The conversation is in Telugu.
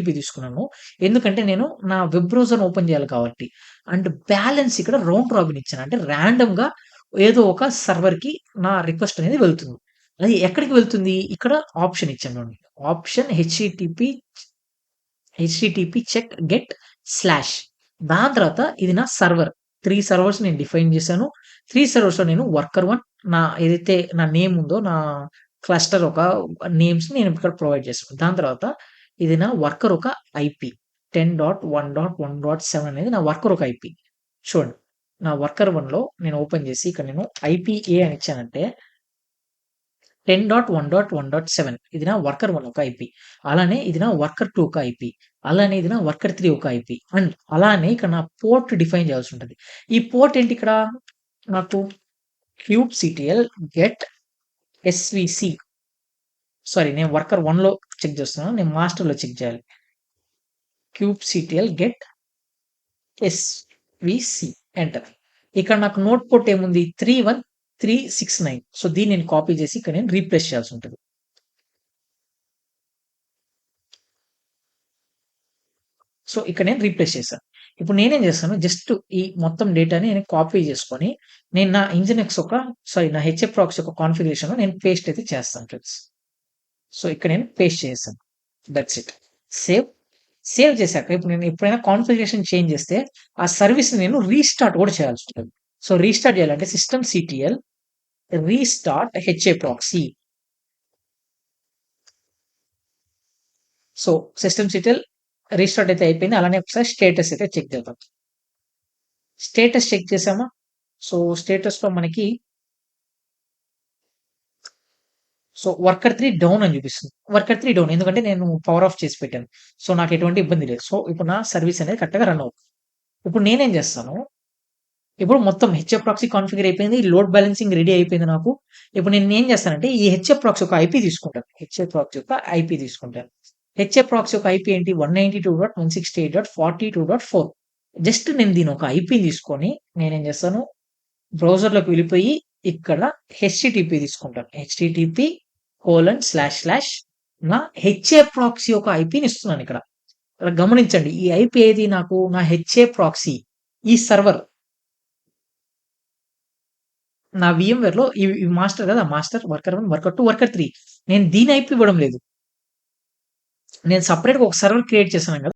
తీసుకున్నాను. ఎందుకంటే నేను నా వెబ్ బ్రౌజర్‌ని ఓపెన్ చేయాలి కాబట్టి. అండ్ బ్యాలెన్స్ ఇక్కడ రౌండ్ రాబిన్ ఇచ్చాను. అంటే రాండమ్‌గా ఏదో ఒక సర్వర్‌కి నా రిక్వెస్ట్ అనేది వెళ్తుంది. అది ఎక్కడికి వెళ్తుంది? ఇక్కడ ఆప్షన్ ఇచ్చాను చూడండి. Option HTTP check get slash దాని తర్వాత ఇది నా సర్వర్. 3 సర్వర్స్ నేను డిఫైన్ చేశాను. 3 సర్వర్స్‌లో నేను వర్కర్ 1 నా ఏదైతే నా నేమ్ ఉందో నా క్లస్టర్ ఒక నేమ్స్‌ని నేను ఇక్కడ ప్రొవైడ్ చేశాను. దాని తర్వాత ఇది నా వర్కర్ ఒక ఐపీ 10.1.1.7 అనేది నా వర్కర్ ఒక ఐపీ. చూడండి. నా వర్కర్ 1లో నేను ఓపెన్ చేసి ఇక్కడ నేను ఐపీఏ అని ఇచ్చానంటే 10.1.1.7 ఇది నా వర్కర్ 1 ఒక ఐపీ. అలానే ఇది నా వర్కర్ 2 ఒక ఐపీ. అలానే ఇది నా వర్కర్ 3 ఒక ఐపీ. అండ్ అలానే ఇక్కడ నా పోర్ట్ డిఫైన్ చేయాల్సి ఉంటది. ఈ పోర్ట్ ఏంటి ఇక్కడ నాకు kubectl గెట్ ఎస్వీసీ సారీ నేను వర్కర్ 1లో చెక్ చేస్తున్నాను. నేను మాస్టర్‌లో చెక్ చేయాలి. kubectl get SVC enter. ఇక్కడ నాకు నోడ్ పోర్ట్ ఏముంది 31369. సో దీన్ని నేను కాపీ చేసి ఇక్కడ నేను రీప్లేస్ చేయాల్సి ఉంటది. సో ఇక్కడ నేను రీప్లేస్ చేశాను. ఇప్పుడు నేనేం చేస్తాను జస్ట్ ఈ మొత్తం డేటాని నేను కాపీ చేసుకొని నేను నా ఇంజినెక్స్ ఒక నా హెచ్ఎఫ్ ప్రాక్సీ యొక్క కాన్ఫిగరేషన్‌లో నేను పేస్ట్ అయితే చేస్తాను ఫ్రెండ్స్. సో ఇక్కడ నేను పేస్ట్ చేశాను. That's it. సేవ్. సేవ్ చేశాక ఇప్పుడు నేను ఎప్పుడైనా కాన్ఫిగరేషన్ చేంజ్ చేస్తే ఆ సర్వీస్‌ని నేను రీస్టార్ట్ కూడా చేయాల్సి ఉంటది. సో రీస్టార్ట్ చేయాలంటే systemctl restart HA proxy. So systemctl restart అయితే అయిపోయింది. అలానే ఒకసారి స్టేటస్ అయితే చెక్ చేద్దాం. స్టేటస్ చెక్ చేసామా? సో స్టేటస్‌లో మనకి వర్కర్ 3 డౌన్ అని చూపిస్తుంది. వర్కర్ 3 డౌన్ ఎందుకంటే నేను పవర్ ఆఫ్ చేసి పెట్టాను. సో నాకు ఎటువంటి ఇబ్బంది లేదు. సో ఇప్పుడు నా సర్వీస్ అనేది కరెక్ట్‌గా రన్ అవుతుంది. ఇప్పుడు నేనేం చేస్తాను, ఇప్పుడు మొత్తం హెచ్ఎఫ్ ప్రాక్సీ కాన్ఫిగర్ అయిపోయింది. లోడ్ బ్యాలెన్సింగ్ రెడీ అయిపోయింది నాకు. ఇప్పుడు నేను ఏం చేస్తానంటే ఈ హెచ్ఎఫ్ ప్రాక్సీ యొక్క ఐపీ తీసుకుంటాను. హెచ్ఎఫ్ ప్రాక్సీ యొక్క ఐపీ తీసుకుంటాను. హెచ్ఎఫ్ ప్రాక్సీ యొక్క ఐపీ ఏంటి 192.168.42.4. జస్ట్ నేను దీని ఒక ఐపీని తీసుకొని నేనేం చేస్తాను బ్రౌజర్‌లోకి వెళ్ళిపోయి ఇక్కడ హెచ్‌టిటిపి తీసుకుంటాను. http:// నా హెచ్ఏ ప్రాక్సీ యొక్క ఐపీని ఇస్తున్నాను ఇక్కడ. ఇక్కడ గమనించండి. ఈ ఐపీ ఏది నాకు నా హెచ్ఏ ప్రాక్సీ ఈ సర్వర్. నా VMwareలో ఈ మాస్టర్ కదా! మాస్టర్, వర్కర్ 1, వర్కర్ 2, వర్కర్ 3 నేను దీని ఐపీ ఇవ్వడం లేదు. నేను సెపరేట్‌గా ఒక సర్వర్ క్రియేట్ చేశాను కదా!